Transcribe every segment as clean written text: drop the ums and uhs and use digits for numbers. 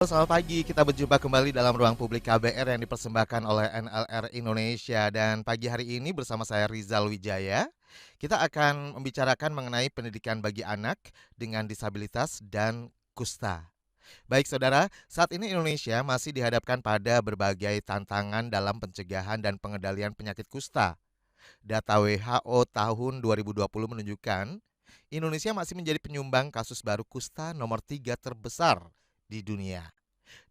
Selamat pagi, kita berjumpa kembali dalam ruang publik KBR yang dipersembahkan oleh NLR Indonesia. Dan pagi hari ini bersama saya Rizal Wijaya, kita akan membicarakan mengenai pendidikan bagi anak dengan disabilitas dan kusta. Baik saudara, saat ini Indonesia masih dihadapkan pada berbagai tantangan dalam pencegahan dan pengendalian penyakit kusta. Data WHO tahun 2020 menunjukkan Indonesia masih menjadi penyumbang kasus baru kusta nomor 3 terbesar di dunia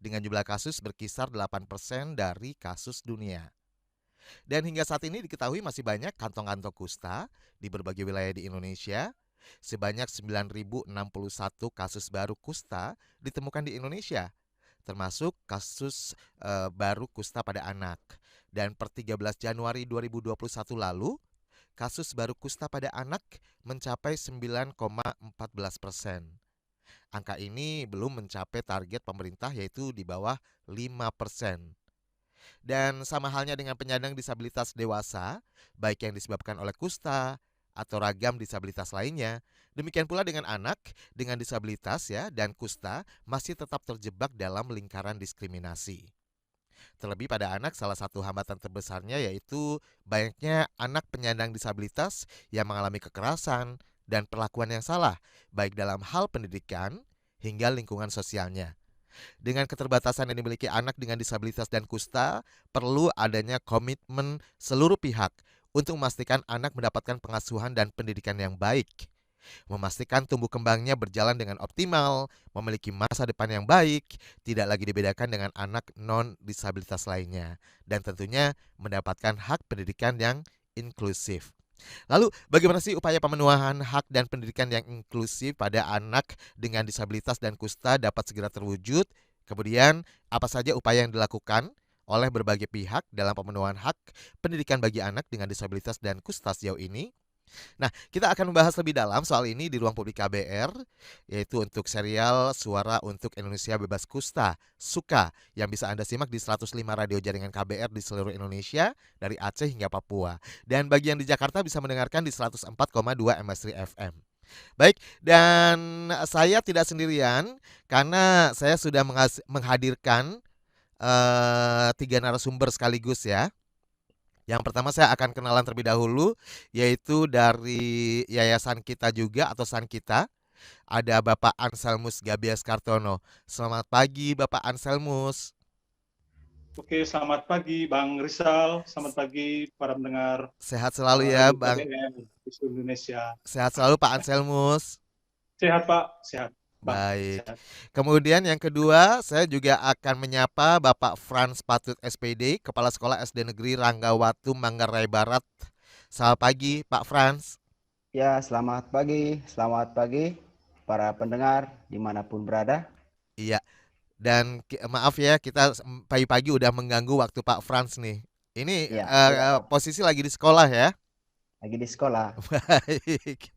dengan jumlah kasus berkisar 8% dari kasus dunia. Dan hingga saat ini diketahui masih banyak kantong-kantong kusta di berbagai wilayah di Indonesia. Sebanyak 9.061 kasus baru kusta ditemukan di Indonesia, termasuk kasus baru kusta pada anak. Dan per 13 Januari 2021 lalu, kasus baru kusta pada anak mencapai 9,14%. Angka ini belum mencapai target pemerintah yaitu di bawah 5%. Dan sama halnya dengan penyandang disabilitas dewasa, baik yang disebabkan oleh kusta atau ragam disabilitas lainnya, demikian pula dengan anak dengan disabilitas ya dan kusta masih tetap terjebak dalam lingkaran diskriminasi. Terlebih pada anak, salah satu hambatan terbesarnya yaitu banyaknya anak penyandang disabilitas yang mengalami kekerasan dan perlakuan yang salah, baik dalam hal pendidikan hingga lingkungan sosialnya. Dengan keterbatasan yang dimiliki anak dengan disabilitas dan kusta, perlu adanya komitmen seluruh pihak untuk memastikan anak mendapatkan pengasuhan dan pendidikan yang baik, memastikan tumbuh kembangnya berjalan dengan optimal, memiliki masa depan yang baik, tidak lagi dibedakan dengan anak non-disabilitas lainnya, dan tentunya mendapatkan hak pendidikan yang inklusif. Lalu, bagaimana sih upaya pemenuhan hak dan pendidikan yang inklusif pada anak dengan disabilitas dan kusta dapat segera terwujud? Kemudian, apa saja upaya yang dilakukan oleh berbagai pihak dalam pemenuhan hak pendidikan bagi anak dengan disabilitas dan kusta sejauh ini? Nah, kita akan membahas lebih dalam soal ini di ruang publik KBR, yaitu untuk serial Suara untuk Indonesia Bebas Kusta, SUKA, yang bisa Anda simak di 105 radio jaringan KBR di seluruh Indonesia, dari Aceh hingga Papua. Dan bagi yang di Jakarta bisa mendengarkan di 104,2 MS3 FM. Baik, dan saya tidak sendirian, karena saya sudah menghadirkan tiga narasumber sekaligus ya. Yang pertama saya akan kenalan terlebih dahulu, yaitu dari yayasan kita juga atau San Kita. Ada Bapak Anselmus Gabias Kartono. Selamat pagi Bapak Anselmus. Oke, selamat pagi Bang Rizal, selamat pagi para pendengar Sehat selalu ya Radio Bang. KBR di seluruh Indonesia. Sehat selalu Pak Anselmus. Sehat Pak, sehat Bang, Baik. sehat. Kemudian yang kedua, saya juga akan menyapa Bapak Frans Patut SPD, Kepala Sekolah SD Negeri Ranggawatu, Manggarai Barat. Selamat pagi Pak Frans. Ya, selamat pagi para pendengar dimanapun berada. Iya. Dan maaf ya kita pagi-pagi udah mengganggu waktu Pak Frans nih. Ini Ya, tidak apa-apa. posisi lagi di sekolah ya. Lagi di sekolah. Baik.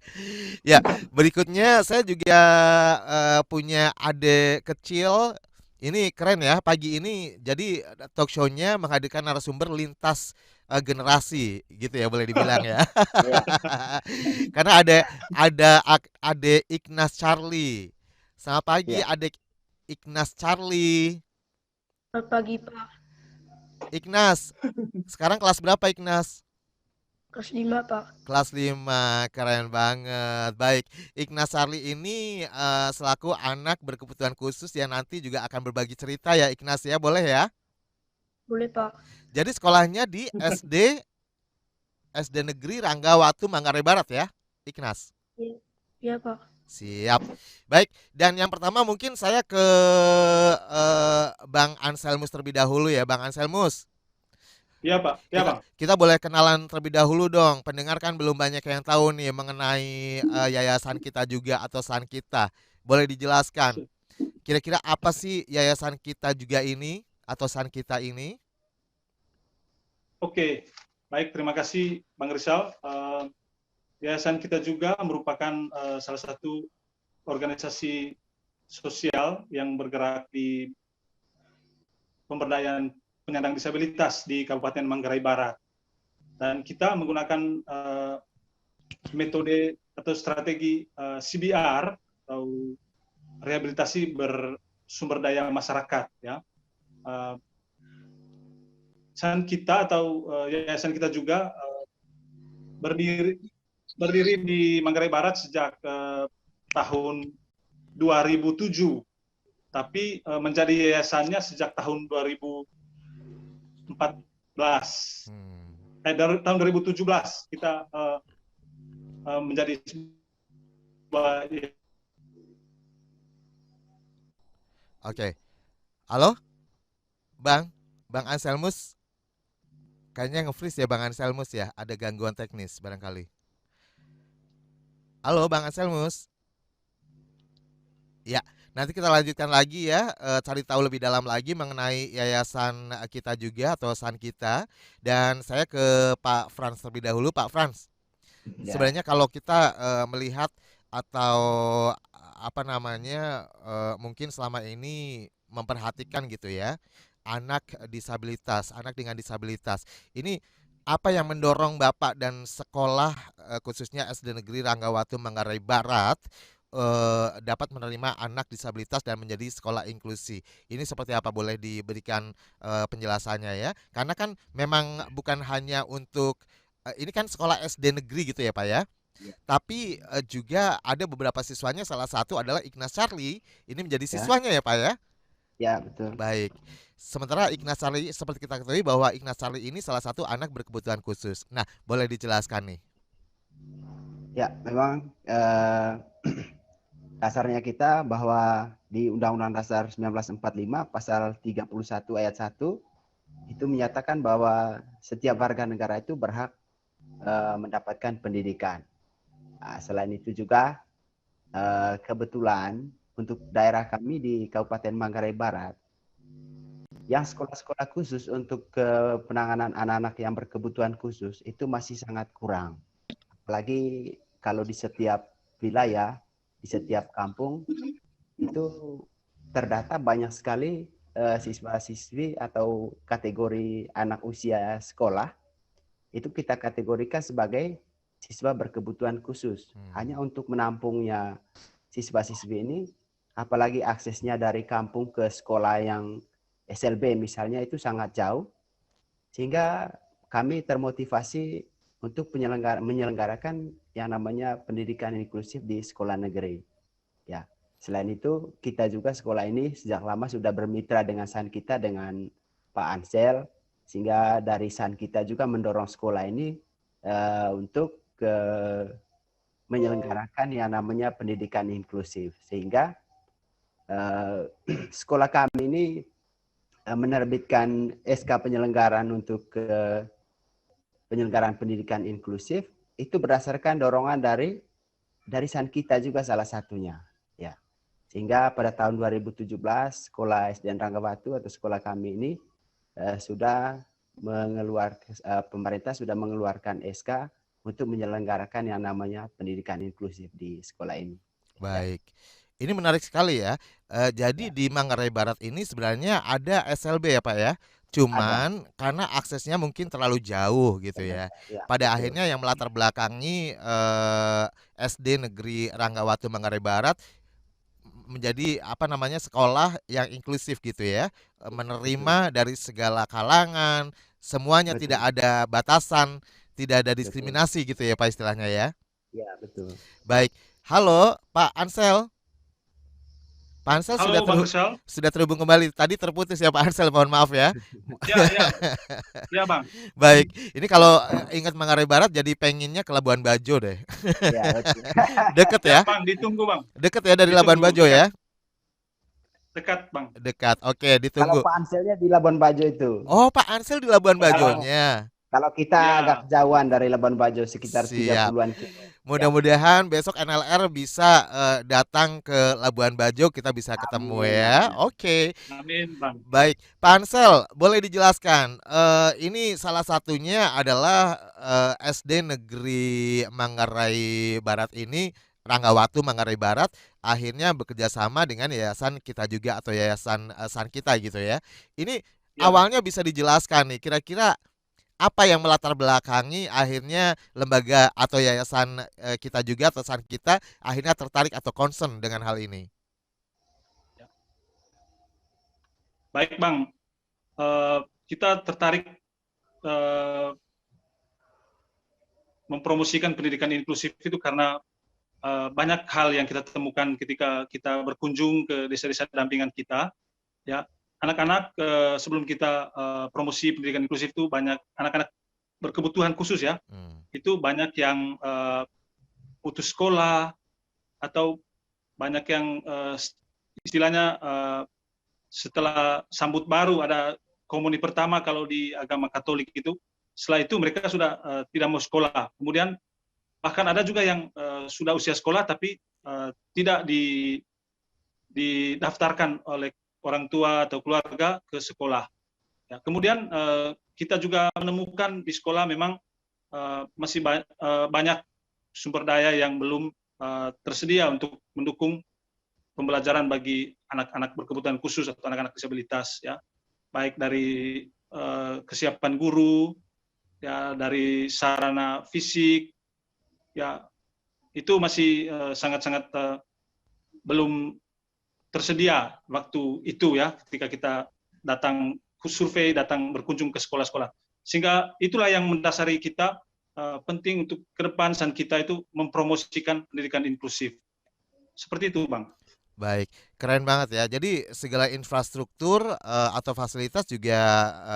Ya, berikutnya saya juga punya adik kecil. Ini keren ya pagi ini. Jadi talk show-nya menghadirkan narasumber lintas generasi gitu ya boleh dibilang ya. Ya, Karena ada Ignas Charlie. Selamat pagi ya. adik Ignas Charlie. Selamat pagi, Pak. Ignas, sekarang kelas berapa Ignas? Kelas 5, Pak. Kelas 5, keren banget. Baik, Ignas Charlie ini selaku anak berkebutuhan khusus yang nanti juga akan berbagi cerita ya Ignas ya, boleh ya? Boleh, Pak. Jadi sekolahnya di SD Negeri Ranggawatu Manggarai Barat ya, Ignas. Iya, iya, Pak. Siap. Baik, dan yang pertama mungkin saya ke Bang Anselmus terlebih dahulu ya, Bang Anselmus. Iya Pak, iya Kita Bang. kita boleh kenalan terlebih dahulu dong. Pendengar kan belum banyak yang tahu nih mengenai yayasan kita juga atau San Kita. Boleh dijelaskan kira-kira apa sih yayasan kita juga ini atau San Kita ini? Oke, baik, terima kasih Bang Rizal. Yayasan kita juga merupakan salah satu organisasi sosial yang bergerak di pemberdayaan penyandang disabilitas di Kabupaten Manggarai Barat. Dan kita menggunakan metode atau strategi CBR atau rehabilitasi sumber daya masyarakat, ya. San kita atau yayasan kita juga berdiri di Manggarai Barat sejak tahun 2007, tapi menjadi yayasannya sejak tahun 2014. Dari tahun 2017 kita menjadi sebuah. Oke. Halo? Bang Anselmus? Kayaknya nge-freeze ya Bang Anselmus ya, ada gangguan teknis barangkali. Halo Bang Anselmus? Ya, nanti kita lanjutkan lagi ya, cari tahu lebih dalam lagi mengenai yayasan kita juga atau San kita. Dan saya ke Pak Frans terlebih dahulu. Pak Frans, sebenarnya kalau kita melihat atau mungkin selama ini memperhatikan gitu ya, anak dengan disabilitas. Ini apa yang mendorong Bapak dan sekolah khususnya SD Negeri Ranggawatu Manggarai Barat dapat menerima anak disabilitas dan menjadi sekolah inklusi? Ini seperti apa, boleh diberikan penjelasannya ya? Karena kan memang bukan hanya untuk ini kan sekolah SD negeri gitu ya Pak ya? Tapi juga ada beberapa siswanya, salah satu adalah Ignas Charlie. Ini menjadi siswanya ya Pak ya? Ya, betul. Baik. Sementara Ignas Charlie, seperti kita ketahui bahwa Ignas Charlie ini salah satu anak berkebutuhan khusus. Nah, boleh dijelaskan nih? Ya, memang dasarnya kita bahwa di Undang-Undang Dasar 1945 pasal 31 ayat 1 itu menyatakan bahwa setiap warga negara itu berhak mendapatkan pendidikan. Nah, selain itu juga kebetulan untuk daerah kami di Kabupaten Manggarai Barat, yang sekolah-sekolah khusus untuk penanganan anak-anak yang berkebutuhan khusus itu masih sangat kurang. Apalagi kalau di setiap wilayah, di setiap kampung itu terdata banyak sekali siswa-siswi atau kategori anak usia sekolah itu kita kategorikan sebagai siswa berkebutuhan khusus. Hanya untuk menampungnya siswa-siswi ini, apalagi aksesnya dari kampung ke sekolah yang SLB misalnya itu sangat jauh, sehingga kami termotivasi untuk menyelenggarakan yang namanya pendidikan inklusif di sekolah negeri. Ya, selain itu kita juga sekolah ini sejak lama sudah bermitra dengan San kita, dengan Pak Ansel, sehingga dari San kita juga mendorong sekolah ini untuk menyelenggarakan yang namanya pendidikan inklusif, sehingga sekolah kami ini menerbitkan SK penyelenggaraan untuk penyelenggaraan pendidikan inklusif itu berdasarkan dorongan dari San kita juga salah satunya, ya. Sehingga pada tahun 2017 sekolah SDN Ranggawatu atau sekolah kami ini sudah pemerintah sudah mengeluarkan SK untuk menyelenggarakan yang namanya pendidikan inklusif di sekolah ini. Baik. Ini menarik sekali ya. Jadi di Manggarai Barat ini sebenarnya ada SLB ya Pak ya. Cuman karena aksesnya mungkin terlalu jauh gitu ya. Pada akhirnya yang melatar belakangi SD Negeri Ranggawatu Manggarai Barat menjadi sekolah yang inklusif gitu ya. Menerima dari segala kalangan, semuanya tidak ada batasan, tidak ada diskriminasi gitu ya Pak istilahnya ya. Ya, betul. Baik. Halo Pak Ansel. Pak Ansel sudah terhubung kembali. Tadi terputus ya Pak Ansel, mohon maaf ya. Ya Bang. Baik, ini kalau ingat Manggarai Barat jadi pengennya ke Labuan Bajo deh. Ya, deket ya? Bang, ditunggu Bang. Deket ya dari Labuan Bajo ya? Dekat Bang. Dekat, oke ditunggu. Kalau Pak Anselnya di Labuan Bajo itu. Oh Pak Ansel di Labuan Bajonya. Kalau kita agak jauhan dari Labuan Bajo sekitar 30-an kilo. Mudah-mudahan besok NLR bisa datang ke Labuan Bajo, kita bisa ketemu ya. Oke. Amin Bang. Baik, Pak Ansel, boleh dijelaskan? Ini salah satunya adalah SD Negeri Manggarai Barat ini, Ranggawatu Manggarai Barat, akhirnya bekerja sama dengan yayasan kita juga atau yayasan San kita gitu ya. Ini awalnya bisa dijelaskan nih, kira-kira apa yang melatar belakangi akhirnya lembaga atau yayasan kita juga atau San kita akhirnya tertarik atau concern dengan hal ini? Baik Bang, kita tertarik mempromosikan pendidikan inklusif itu karena banyak hal yang kita temukan ketika kita berkunjung ke desa-desa dampingan kita. Ya, anak-anak sebelum kita promosi pendidikan inklusif itu banyak anak-anak berkebutuhan khusus ya. Itu banyak yang putus sekolah atau banyak yang istilahnya setelah sambut baru ada komuni pertama kalau di agama Katolik itu. Setelah itu mereka sudah tidak mau sekolah. Kemudian bahkan ada juga yang sudah usia sekolah tapi tidak didaftarkan oleh orang tua atau keluarga ke sekolah. Ya, kemudian kita juga menemukan di sekolah memang masih banyak sumber daya yang belum tersedia untuk mendukung pembelajaran bagi anak-anak berkebutuhan khusus atau anak-anak disabilitas, ya, baik dari kesiapan guru, ya, dari sarana fisik, ya, itu masih sangat-sangat belum tersedia waktu itu ya, ketika kita datang survei, datang berkunjung ke sekolah-sekolah. Sehingga itulah yang mendasari kita penting untuk ke depan kita itu mempromosikan pendidikan inklusif. Seperti itu, Bang. Baik, keren banget ya. Jadi segala infrastruktur atau fasilitas juga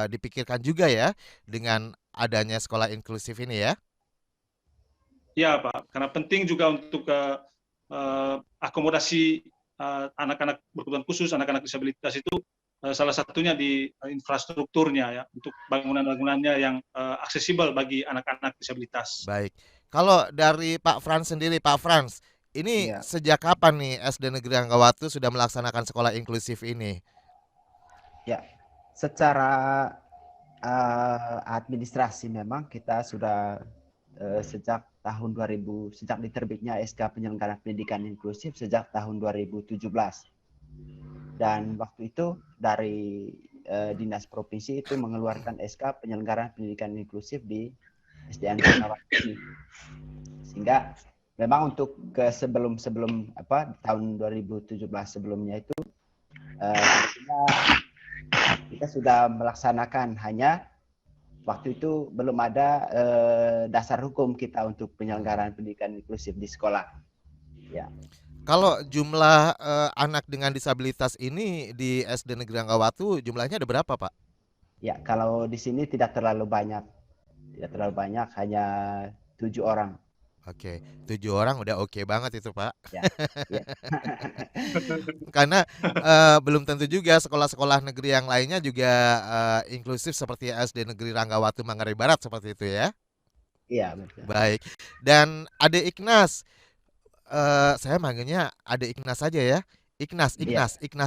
dipikirkan juga ya dengan adanya sekolah inklusif ini ya. Ya, Pak. Karena penting juga untuk akomodasi anak-anak berkebutuhan khusus, anak-anak disabilitas itu salah satunya di infrastrukturnya ya, untuk bangunan-bangunannya yang aksesibel bagi anak-anak disabilitas. Baik. Kalau dari Pak Frans sendiri, Pak Frans, ini Ya. sejak kapan nih SD Negeri Anggawatu sudah melaksanakan sekolah inklusif ini? Ya, secara administrasi memang kita sudah sejak tahun 2000, sejak diterbitnya SK Penyelenggaraan Pendidikan Inklusif sejak tahun 2017. Dan waktu itu dari Dinas Provinsi itu mengeluarkan SK Penyelenggaraan Pendidikan Inklusif di SDN Anggawatu ini. Sehingga memang untuk ke sebelum tahun 2017 sebelumnya itu kita sudah melaksanakan, hanya waktu itu belum ada dasar hukum kita untuk penyelenggaraan pendidikan inklusif di sekolah. Ya. Kalau jumlah anak dengan disabilitas ini di SD Negeri Anggawatu jumlahnya ada berapa, Pak? Ya, kalau di sini tidak terlalu banyak, hanya 7 orang. Oke, 7 orang udah oke banget itu, Pak. Ya, ya. Karena belum tentu juga sekolah-sekolah negeri yang lainnya juga inklusif seperti SD Negeri Ranggawatu Manggarai Barat seperti itu ya. Iya, betul. Baik. Dan Ade Ignas, saya manggilnya Ade Ignas saja ya. Ignas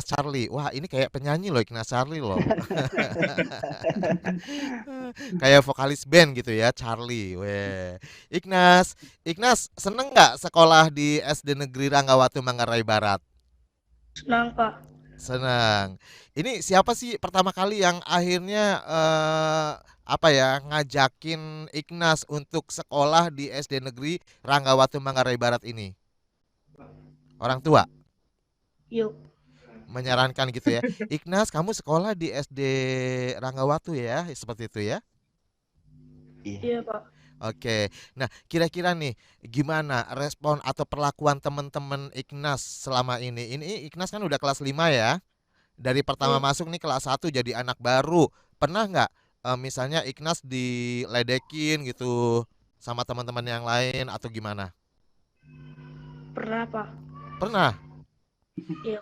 Charlie. Wah, ini kayak penyanyi loh, Ignas Charlie loh. Kayak vokalis band gitu ya, Charlie. Weh. Ignas seneng nggak sekolah di SD Negeri Ranggawatu Manggarai Barat? Senang, Pak. Senang. Ini siapa sih pertama kali yang akhirnya ngajakin Ignas untuk sekolah di SD Negeri Ranggawatu Manggarai Barat ini? Orang tua Yuk. menyarankan gitu ya. Ignas, kamu sekolah di SD Ranggawatu ya, seperti itu ya. Iya, Pak. Oke. Nah, kira-kira nih gimana respon atau perlakuan teman-teman Ignas selama ini? Ini Ignas kan udah kelas 5 ya. Dari pertama masuk nih kelas 1 jadi anak baru. Pernah nggak misalnya Ignas diledekin gitu sama teman-teman yang lain atau gimana? Pernah, Pak. Pernah. Iya.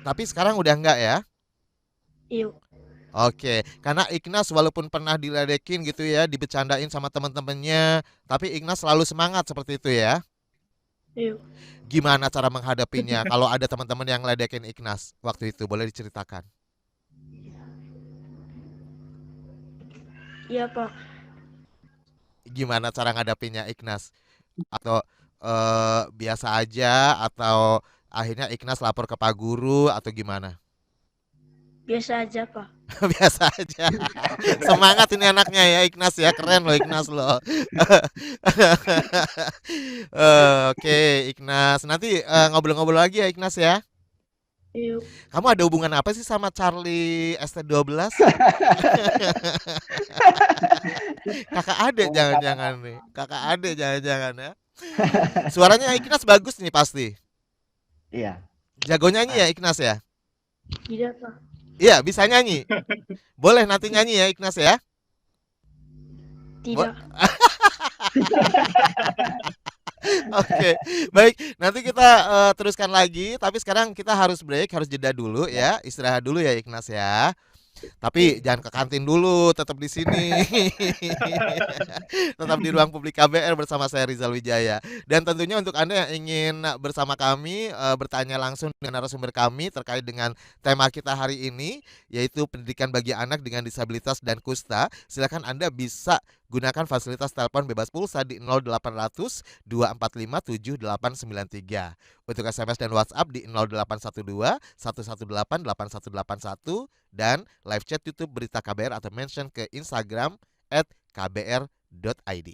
Tapi sekarang udah enggak ya? Yuk. Oke, karena Ignas walaupun pernah diledekin gitu ya, dibecandain sama teman-temannya, tapi Ignas selalu semangat seperti itu ya. Yuk. Gimana cara menghadapinya kalau ada teman-teman yang ledekin Ignas waktu itu? Boleh diceritakan? Iya, Pak. Gimana cara ngadapinnya Ignas? Atau biasa aja atau akhirnya Ignas lapor ke Pak Guru atau gimana? Biasa aja, Pak. Biasa aja. Semangat ini anaknya ya Ignas ya, keren loh Ignas loh. Oke Ignas, nanti ngobrol-ngobrol lagi ya Ignas ya. Yuk. Kamu ada hubungan apa sih sama Charlie ST12? Kakak adik Oh, jangan-jangan nih. Kakak adik jangan-jangan ya. Suaranya Ignas bagus nih pasti. iya. Jago nyanyi ya Ignas ya? Tidak, Pak. Iya, bisa nyanyi. Boleh nanti nyanyi ya Ignas ya? Tidak. Oke, baik. Nanti kita teruskan lagi. Tapi sekarang kita harus break, harus jeda dulu ya. Istirahat dulu ya Ignas ya. Tapi jangan ke kantin dulu, tetap di sini. Tetap di ruang publik KBR bersama saya Rizal Wijaya. Dan tentunya untuk Anda yang ingin bersama kami bertanya langsung dengan narasumber kami terkait dengan tema kita hari ini, yaitu pendidikan bagi anak dengan disabilitas dan kusta, silakan Anda bisa gunakan fasilitas telepon bebas pulsa di 0800 245 7893. Untuk SMS dan WhatsApp di 0812 118 8181 dan live chat YouTube Berita KBR atau mention ke Instagram @kbr.id.